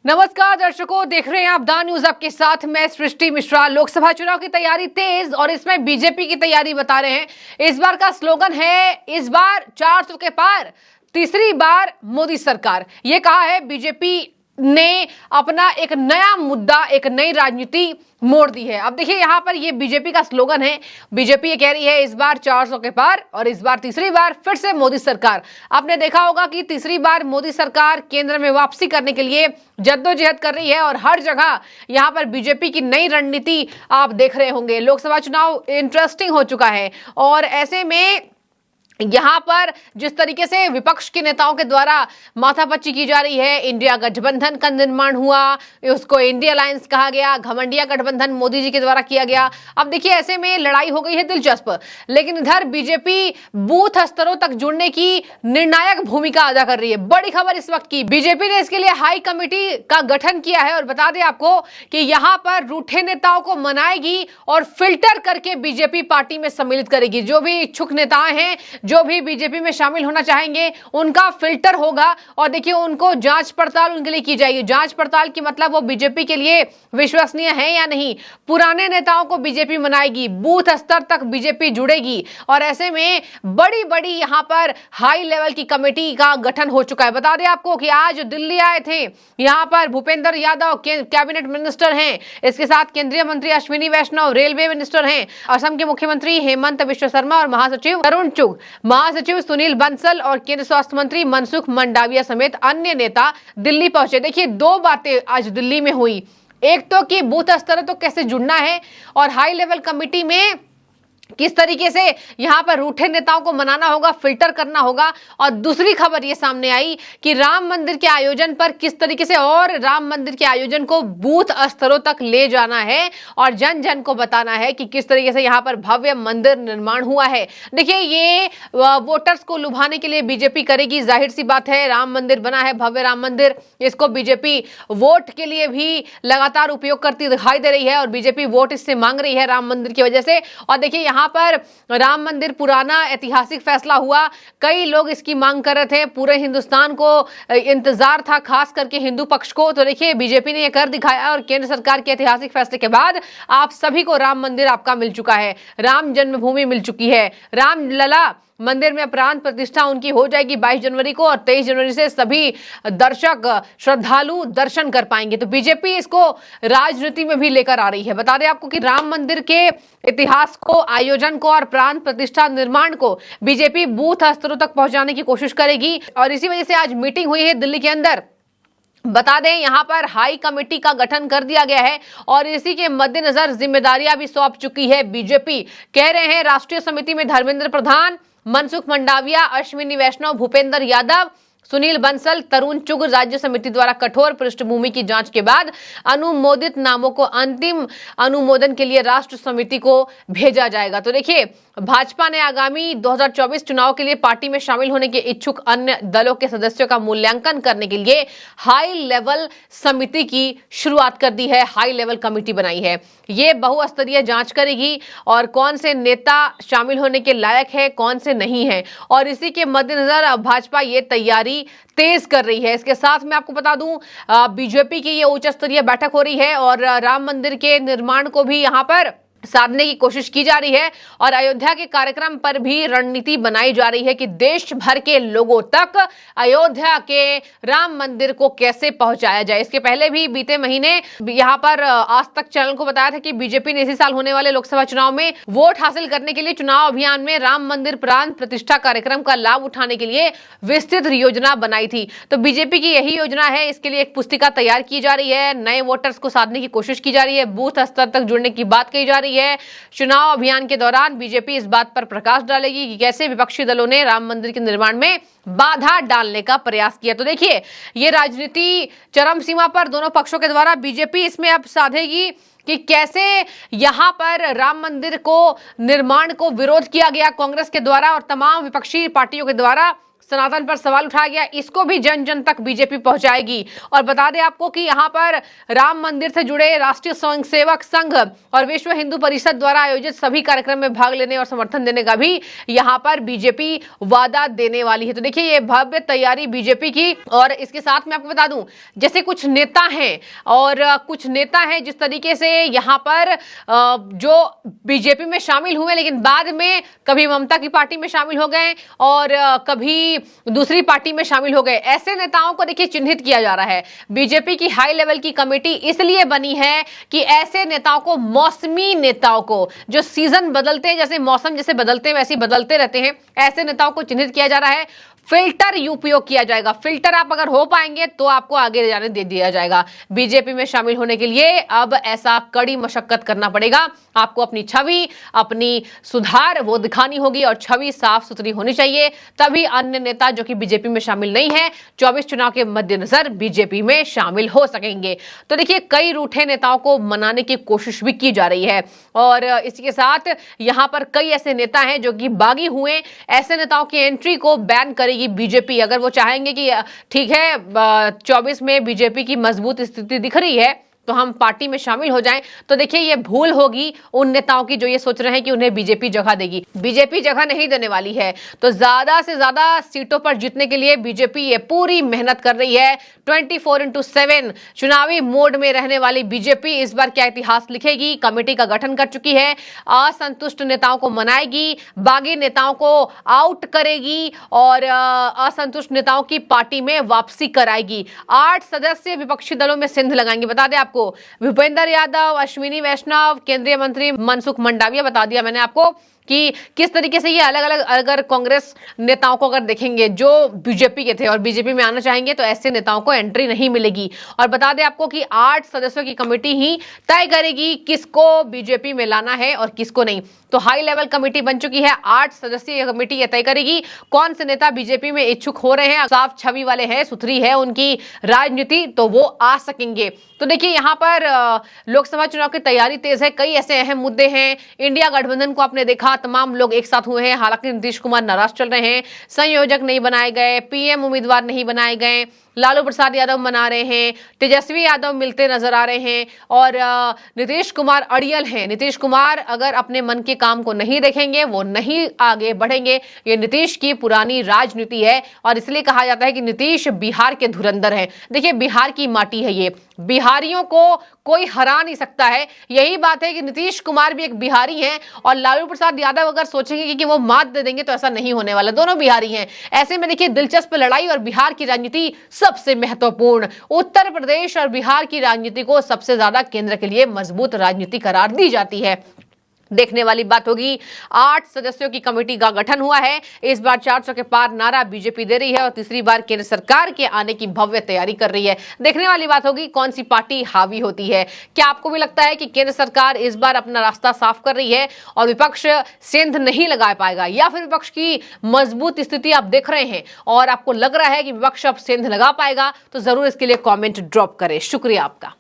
नमस्कार दर्शकों, देख रहे हैं आप द न्यूज। आपके साथ मैं सृष्टि मिश्रा। लोकसभा चुनाव की तैयारी तेज और इसमें बीजेपी की तैयारी बता रहे हैं। इस बार का स्लोगन है, इस बार 400 के पार, तीसरी बार मोदी सरकार। ये कहा है बीजेपी ने अपना एक नया मुद्दा, एक नई राजनीति मोड़ दी है। अब देखिए यहां पर ये बीजेपी का स्लोगन है। बीजेपी ये कह रही है इस बार 400 के पार और इस बार तीसरी बार फिर से मोदी सरकार। आपने देखा होगा कि तीसरी बार मोदी सरकार केंद्र में वापसी करने के लिए जद्दोजहद कर रही है और हर जगह यहां पर बीजेपी की नई रणनीति आप देख रहे होंगे। लोकसभा चुनाव इंटरेस्टिंग हो चुका है और ऐसे में यहां पर जिस तरीके से विपक्ष के नेताओं के द्वारा माथापच्ची की जा रही है, इंडिया गठबंधन का निर्माण हुआ, उसको इंडिया अलायंस कहा गया, घमंडिया गठबंधन मोदी जी के द्वारा किया गया। अब देखिए ऐसे में लड़ाई हो गई है दिलचस्प, लेकिन इधर बीजेपी बूथ स्तरों तक जुड़ने की निर्णायक भूमिका अदा कर रही है। बड़ी खबर इस वक्त की, बीजेपी ने इसके लिए हाई कमेटी का गठन किया है और बता दें आपको कि यहां पर रूठे नेताओं को मनाएगी और फिल्टर करके बीजेपी पार्टी में सम्मिलित करेगी। जो भी इच्छुक नेता हैं, जो भी बीजेपी में शामिल होना चाहेंगे, उनका फिल्टर होगा और देखिए उनको जांच पड़ताल उनके लिए की जाएगी। जांच पड़ताल की मतलब वो बीजेपी के लिए विश्वसनीय है या नहीं। पुराने नेताओं को बीजेपी मनाएगी, बूथ स्तर तक बीजेपी जुड़ेगी और ऐसे में बड़ी बड़ी यहां पर हाई लेवल की कमेटी का गठन हो चुका है। बता दें आपको कि आज दिल्ली आए थे, यहां पर भूपेंद्र यादव कैबिनेट मिनिस्टर हैं, इसके साथ केंद्रीय मंत्री अश्विनी वैष्णव रेलवे मिनिस्टर हैं, असम के मुख्यमंत्री हेमंत बिश्व शर्मा और महासचिव तरुण चुग, महासचिव सुनील बंसल और केंद्र स्वास्थ्य मंत्री मनसुख मंडाविया समेत अन्य नेता दिल्ली पहुंचे। देखिए दो बातें आज दिल्ली में हुई, एक तो कि बूथ स्तर तो कैसे जुड़ना है और हाई लेवल कमेटी में किस तरीके से यहां पर रूठे नेताओं को मनाना होगा, फिल्टर करना होगा। और दूसरी खबर ये सामने आई कि राम मंदिर के आयोजन पर किस तरीके से और राम मंदिर के आयोजन को बूथ स्तरों तक ले जाना है और जन जन को बताना है कि किस तरीके से यहां पर भव्य मंदिर निर्माण हुआ है। देखिए ये वोटर्स को लुभाने के लिए बीजेपी करेगी, जाहिर सी बात है। राम मंदिर बना है, भव्य राम मंदिर, इसको बीजेपी वोट के लिए भी लगातार उपयोग करती दिखाई दे रही है और बीजेपी वोट इससे मांग रही है राम मंदिर की वजह से। और देखिए यहां पर राम मंदिर पुराना ऐतिहासिक फैसला हुआ, कई लोग इसकी मांग कर रहे थे, पूरे हिंदुस्तान को इंतजार था, खास करके हिंदू पक्ष को। तो देखिए बीजेपी ने यह कर दिखाया और केंद्र सरकार के ऐतिहासिक फैसले के बाद आप सभी को राम मंदिर आपका मिल चुका है, राम जन्मभूमि मिल चुकी है। राम लला मंदिर में प्राण प्रतिष्ठा उनकी हो जाएगी 22 जनवरी को और 23 जनवरी से सभी दर्शक श्रद्धालु दर्शन कर पाएंगे। तो बीजेपी इसको राजनीति में भी लेकर आ रही है। बता दें आपको कि राम मंदिर के इतिहास को, आयोजन को और प्राण प्रतिष्ठा निर्माण को बीजेपी बूथ स्तरों तक पहुंचाने की कोशिश करेगी और इसी वजह से आज मीटिंग हुई है दिल्ली के अंदर। बता दें यहां पर हाई कमेटी का गठन कर दिया गया है और इसी के मद्देनजर जिम्मेदारियां भी सौंप चुकी है बीजेपी। कह रहे हैं राष्ट्रीय समिति में धर्मेंद्र प्रधान, मनसुख मंडाविया, अश्विनी वैष्णव, भूपेंद्र यादव, सुनील बंसल, तरुण चुग। राज्य समिति द्वारा कठोर पृष्ठभूमि की जांच के बाद अनुमोदित नामों को अंतिम अनुमोदन के लिए राष्ट्र समिति को भेजा जाएगा। तो देखिए भाजपा ने आगामी 2024 चुनाव के लिए पार्टी में शामिल होने के इच्छुक अन्य दलों के सदस्यों का मूल्यांकन करने के लिए हाई लेवल समिति की शुरुआत कर दी है, हाई लेवल कमेटी बनाई है। ये बहुस्तरीय जांच करेगी और कौन से नेता शामिल होने के लायक है, कौन से नहीं है और इसी के मद्देनजर भाजपा ये तैयारी तेज कर रही है। इसके साथ मैं आपको बता दूं बीजेपी की ये उच्च स्तरीय बैठक हो रही है और राम मंदिर के निर्माण को भी यहां पर साधने की कोशिश की जा रही है और अयोध्या के कार्यक्रम पर भी रणनीति बनाई जा रही है कि देश भर के लोगों तक अयोध्या के राम मंदिर को कैसे पहुंचाया जाए। इसके पहले भी बीते महीने यहां पर आज तक चैनल को बताया था कि बीजेपी ने इसी साल होने वाले लोकसभा चुनाव में वोट हासिल करने के लिए चुनाव अभियान में राम मंदिर प्राण प्रतिष्ठा कार्यक्रम का लाभ उठाने के लिए विस्तृत योजना बनाई थी। तो बीजेपी की यही योजना है, इसके लिए एक पुस्तिका तैयार की जा रही है, नए वोटर्स को साधने की कोशिश की जा रही है, बूथ स्तर तक जुड़ने की बात कही जा रही है। चुनाव अभियान के दौरान बीजेपी इस बात पर प्रकाश डालेगी कि कैसे विपक्षी दलों ने राम मंदिर के निर्माण में बाधा डालने का प्रयास किया। तो देखिए ये राजनीति चरम सीमा पर दोनों पक्षों के द्वारा बीजेपी इसमें अब साधेगी कि कैसे यहां पर राम मंदिर को निर्माण को विरोध किया गया कांग्रेस के द्वारा और तमाम विपक्षी पार्टियों के द्वारा। सनातन पर सवाल उठाया गया, इसको भी जन जन तक बीजेपी पहुंचाएगी। और बता दें आपको कि यहां पर राम मंदिर से जुड़े राष्ट्रीय स्वयंसेवक संघ और विश्व हिंदू परिषद द्वारा आयोजित सभी कार्यक्रम में भाग लेने और समर्थन देने का भी यहां पर बीजेपी वादा देने वाली है। तो देखिए ये भव्य तैयारी बीजेपी की। और इसके साथ मैं आपको बता दूं, जैसे कुछ नेता हैं और कुछ नेता हैं जिस तरीके से यहां पर जो बीजेपी में शामिल हुए लेकिन बाद में कभी ममता की पार्टी में शामिल हो गए और कभी दूसरी पार्टी में शामिल हो गए, ऐसे नेताओं को देखिए चिन्हित किया जा रहा है। बीजेपी की हाई लेवल की कमेटी इसलिए बनी है कि ऐसे नेताओं को, मौसमी नेताओं को, जो सीजन बदलते हैं, जैसे मौसम जैसे बदलते हैं वैसे बदलते रहते हैं, ऐसे नेताओं को चिन्हित किया जा रहा है। फिल्टर उपयोग किया जाएगा। फिल्टर आप अगर हो पाएंगे तो आपको आगे जाने दे दिया जाएगा। बीजेपी में शामिल होने के लिए अब ऐसा कड़ी मशक्कत करना पड़ेगा। आपको अपनी छवि, अपनी सुधार वो दिखानी होगी और छवि साफ सुथरी होनी चाहिए, तभी अन्य नेता जो कि बीजेपी में शामिल नहीं है 24 चुनाव के मद्देनजर बीजेपी में शामिल हो सकेंगे। तो देखिए कई रूठे नेताओं को मनाने की कोशिश भी की जा रही है और इसी के साथ यहां पर कई ऐसे नेता हैं जो कि बागी हुए। ऐसे नेताओं की एंट्री को बैन करेगी बीजेपी। अगर वो चाहेंगे कि ठीक है 24 में बीजेपी की मजबूत स्थिति दिख रही है तो हम पार्टी में शामिल हो जाएं, तो देखिए ये भूल होगी उन नेताओं की जो ये सोच रहे हैं कि उन्हें बीजेपी जगह देगी। बीजेपी जगह नहीं देने वाली है। तो ज्यादा से ज्यादा सीटों पर जीतने के लिए बीजेपी ये पूरी मेहनत कर रही है। 24/7 चुनावी मोड में रहने वाली बीजेपी इस बार क्या इतिहास लिखेगी। कमेटी का गठन कर चुकी है, असंतुष्ट नेताओं को मनाएगी, बागी नेताओं को आउट करेगी और असंतुष्ट नेताओं की पार्टी में वापसी कराएगी। 8 सदस्य विपक्षी दलों में सिंध लगाएंगे। बता दें आपको भूपेंद्र यादव, अश्विनी वैष्णव, केंद्रीय मंत्री मनसुख मंडाविया, बता दिया मैंने आपको कि किस तरीके से ये अलग अलग, अगर कांग्रेस नेताओं को अगर देखेंगे जो बीजेपी के थे और बीजेपी में आना चाहेंगे तो ऐसे नेताओं को एंट्री नहीं मिलेगी। और बता दें आपको कि 8 सदस्यों की कमेटी ही तय करेगी किसको बीजेपी में लाना है और किसको नहीं। तो हाई लेवल कमेटी बन चुकी है, 8 सदस्यीय कमेटी यह तय करेगी कौन से नेता बीजेपी में इच्छुक हो रहे हैं, साफ छवि वाले हैं, सुथरी है उनकी राजनीति, तो वो आ सकेंगे। तो देखिए यहाँ पर लोकसभा चुनाव की तैयारी तेज है। कई ऐसे अहम मुद्दे हैं। इंडिया गठबंधन को आपने देखा, तमाम लोग एक साथ हुए हैं। हालांकि नीतीश कुमार नाराज चल रहे हैं, संयोजक नहीं बनाए गए, पीएम उम्मीदवार नहीं बनाए गए, लालू प्रसाद यादव मना रहे हैं, तेजस्वी यादव मिलते नजर आ रहे हैं और नीतीश कुमार अड़ियल हैं। नीतीश कुमार अगर अपने मन के काम को नहीं देखेंगे, वो नहीं आगे बढ़ेंगे। ये नीतीश की पुरानी राजनीति है और इसलिए कहा जाता है कि नीतीश बिहार के धुरंधर हैं। देखिए बिहार की माटी है ये, बिहारियों को कोई हरा नहीं सकता है। यही बात है कि नीतीश कुमार भी एक बिहारी हैं और लालू प्रसाद यादव अगर सोचेंगे कि वो मात दे देंगे तो ऐसा नहीं होने वाला। दोनों बिहारी हैं। ऐसे में देखिए दिलचस्प लड़ाई और बिहार की राजनीति सबसे महत्वपूर्ण। उत्तर प्रदेश और बिहार की राजनीति को सबसे ज्यादा केंद्र के लिए मजबूत राजनीति करार दी जाती है। देखने वाली बात होगी। 8 सदस्यों की कमेटी का गठन हुआ है। इस बार 400 के पार नारा बीजेपी दे रही है और तीसरी बार केंद्र सरकार के आने की भव्य तैयारी कर रही है। देखने वाली बात होगी कौन सी पार्टी हावी होती है। क्या आपको भी लगता है कि केंद्र सरकार इस बार अपना रास्ता साफ कर रही है और विपक्ष सेंध नहीं लगा पाएगा, या फिर विपक्ष की मजबूत स्थिति आप देख रहे हैं और आपको लग रहा है कि विपक्ष अब सेंध लगा पाएगा? तो जरूर इसके लिए कॉमेंट ड्रॉप करें। शुक्रिया आपका।